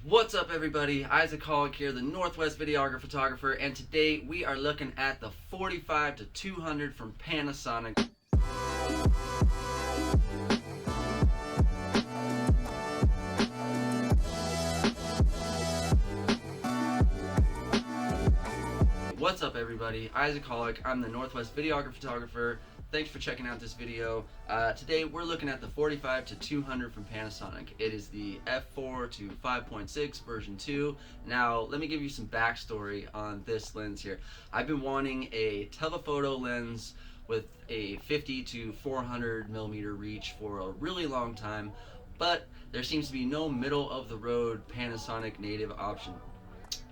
What's up, everybody? Isaac Hollick here, the Northwest Videographer Photographer, and today we are looking at the 45 to 200 from Panasonic. What's up, everybody? Isaac Hollick. I'm the Northwest Videographer Photographer. Thanks for checking out this video. Today we're looking at the 45 to 200 from Panasonic. It is the f4 to 5.6 version 2. Now let me give you some backstory on this lens here. I've been wanting a telephoto lens with a 50 to 400 millimeter reach for a really long time, but there seems to be no middle of the road Panasonic native option.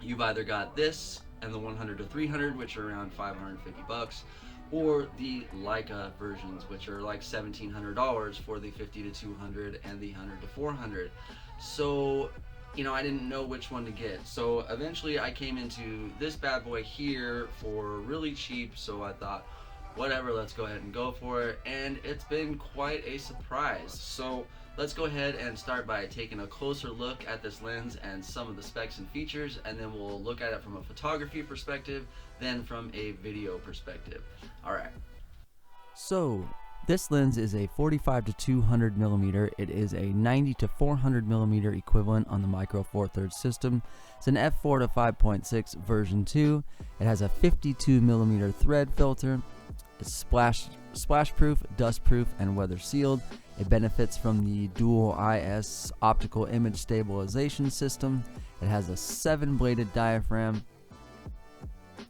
You've either got this and the 100 to 300, which are around 550 bucks, or the Leica versions, which are like $1,700 for the 50 to 200 and the 100 to 400. So, I didn't know which one to get. So eventually I came into this bad boy here for really cheap, so I thought, whatever, let's go ahead and go for it. And it's been quite a surprise. So let's go ahead and start by taking a closer look at this lens and some of the specs and features, and then we'll look at it from a photography perspective, then from a video perspective. Alright. So this lens is a 45 to 200 millimeter. It is a 90 to 400 millimeter equivalent on the Micro Four Thirds system. It's an f4 to 5.6 version 2. It has a 52 millimeter thread filter. It's splash proof, dust proof, and weather sealed. It benefits from the dual IS optical image stabilization system. It has a 7-bladed diaphragm.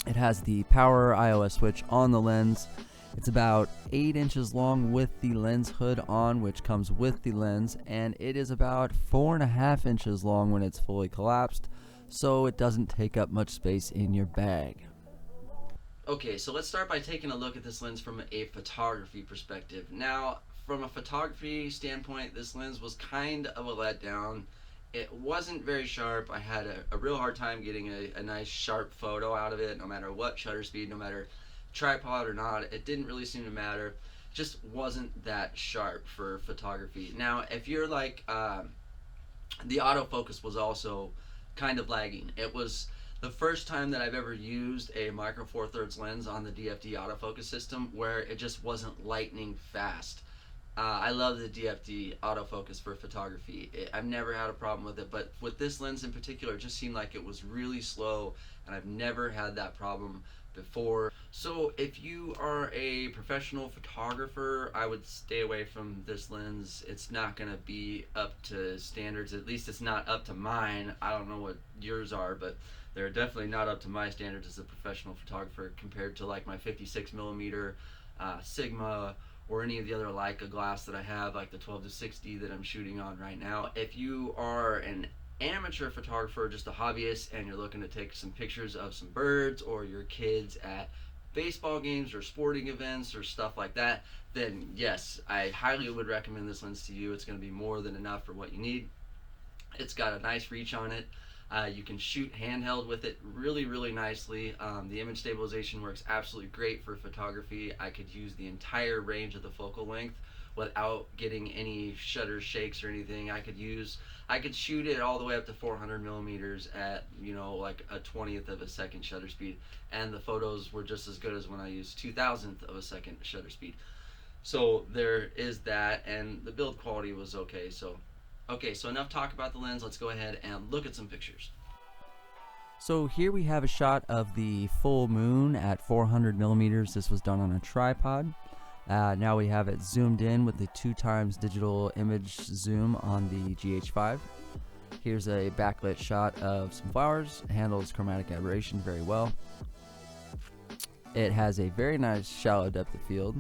It has the power iOS switch on the lens. It's about 8 inches long with the lens hood on, which comes with the lens, and it is about 4.5 inches long when it's fully collapsed, so it doesn't take up much space in your bag. Okay, so let's start by taking a look at this lens from a photography perspective. Now, from a photography standpoint, this lens was kind of a letdown. It wasn't very sharp. I had a real hard time getting a nice sharp photo out of it, no matter what shutter speed, no matter tripod or not. It didn't really seem to matter. It just wasn't that sharp for photography. Now, if you're like, the autofocus was also kind of lagging. It was the first time that I've ever used a Micro Four Thirds lens on the DFD autofocus system where it just wasn't lightning fast. I love the DFD autofocus for photography. I've never had a problem with it, but with this lens in particular, it just seemed like it was really slow, and I've never had that problem before. So if you are a professional photographer, I would stay away from this lens. It's not going to be up to standards. At least it's not up to mine. I don't know what yours are, but they're definitely not up to my standards as a professional photographer compared to like my 56 millimeter Sigma, or any of the other Leica glass that I have, like the 12 to 60 that I'm shooting on right now. If you are an amateur photographer, just a hobbyist, and you're looking to take some pictures of some birds or your kids at baseball games or sporting events or stuff like that, then yes, I highly would recommend this lens to you. It's going to be more than enough for what you need. It's got a nice reach on it. You can shoot handheld with it really nicely. The image stabilization works absolutely great for photography. I could use the entire range of the focal length without getting any shutter shakes or anything. I could shoot it all the way up to 400 millimeters at like a 20th of a second shutter speed, and the photos were just as good as when I used 2,000th of a second shutter speed. So there is that, and the build quality was okay. So enough talk about the lens. Let's go ahead and look at some pictures. So here we have a shot of the full moon at 400 millimeters. This was done on a tripod. Now we have it zoomed in with the 2x digital image zoom on the GH5. Here's a backlit shot of some flowers. It handles chromatic aberration very well. It has a very nice shallow depth of field.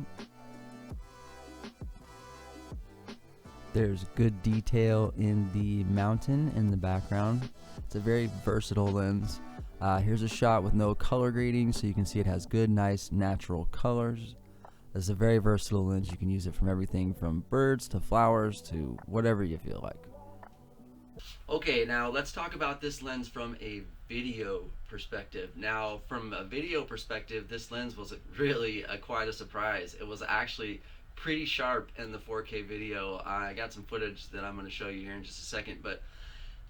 There's good detail in the mountain in the background. It's a very versatile lens. Here's a shot with no color grading, so you can see it has good, nice, natural colors. This is a very versatile lens. You can use it from everything from birds to flowers to whatever you feel like. Okay, now let's talk about this lens from a video perspective. Now, from a video perspective, this lens was really quite a surprise. It was actually pretty sharp in the 4K video. I got some footage that I'm going to show you here in just a second, but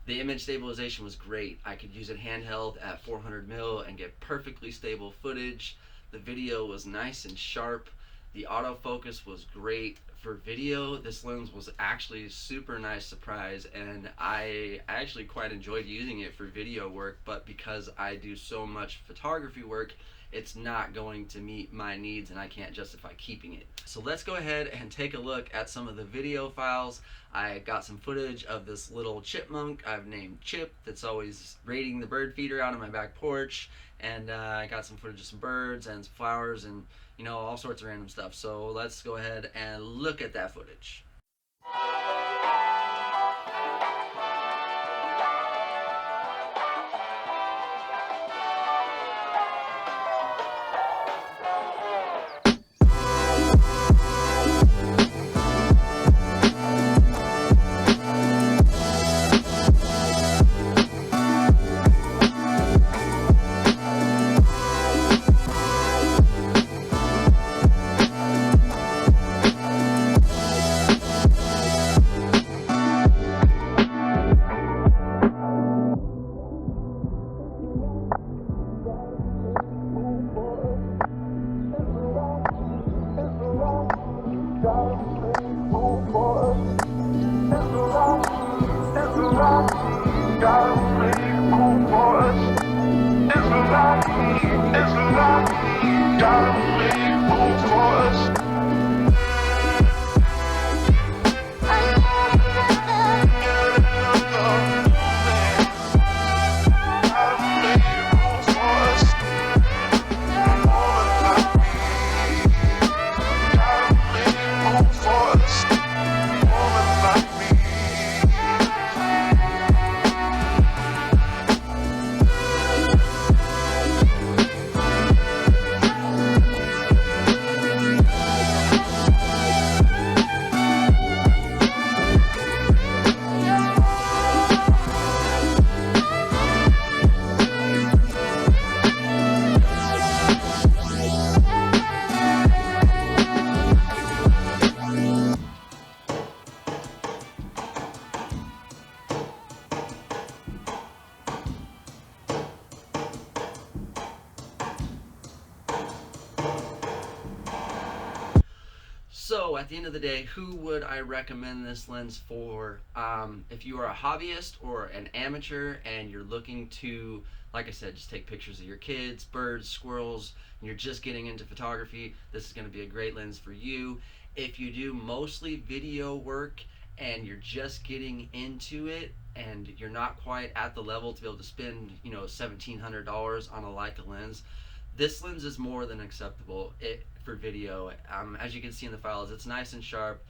The image stabilization was great. I could use it handheld at 400 mil and get perfectly stable footage. The video was nice and sharp. The autofocus was great. For video, this lens was actually a super nice surprise, and I actually quite enjoyed using it for video work, but because I do so much photography work, it's not going to meet my needs and I can't justify keeping it. So let's go ahead and take a look at some of the video files. I got some footage of this little chipmunk I've named Chip that's always raiding the bird feeder out on my back porch, and I got some footage of some birds and some flowers and all sorts of random stuff. So let's go ahead and look at that footage. So at the end of the day, who would I recommend this lens for? If you are a hobbyist or an amateur and you're looking to, like I said, just take pictures of your kids, birds, squirrels, and you're just getting into photography, this is going to be a great lens for you. If you do mostly video work and you're just getting into it and you're not quite at the level to be able to spend, $1,700 on a Leica lens, this lens is more than acceptable for video. As you can see in the files, it's nice and sharp.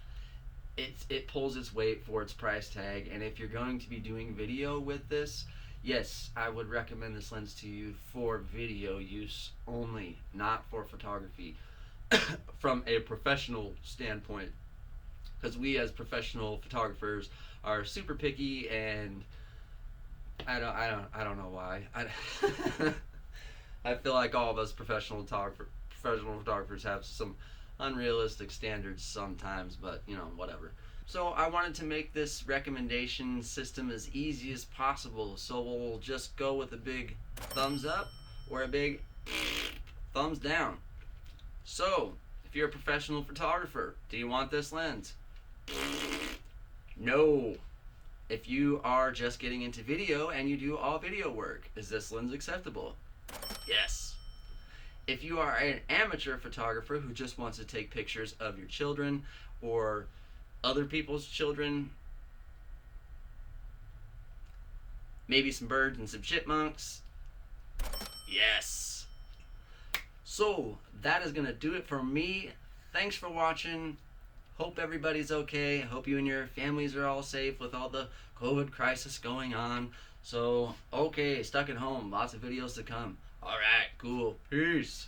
It pulls its weight for its price tag, and if you're going to be doing video with this, yes, I would recommend this lens to you for video use only, not for photography. From a professional standpoint, because we as professional photographers are super picky, and I don't know why. I feel like all of us professional photographers have some unrealistic standards sometimes, but whatever. So I wanted to make this recommendation system as easy as possible, so we'll just go with a big thumbs up or a big thumbs down. So, if you're a professional photographer, do you want this lens? No. If you are just getting into video and you do all video work, is this lens acceptable? Yes. If you are an amateur photographer who just wants to take pictures of your children or other people's children, maybe some birds and some chipmunks, yes. So that is going to do it for me. Thanks for watching. Hope everybody's okay. Hope you and your families are all safe with all the COVID crisis going on. So, okay, stuck at home. Lots of videos to come. Alright, cool. Peace.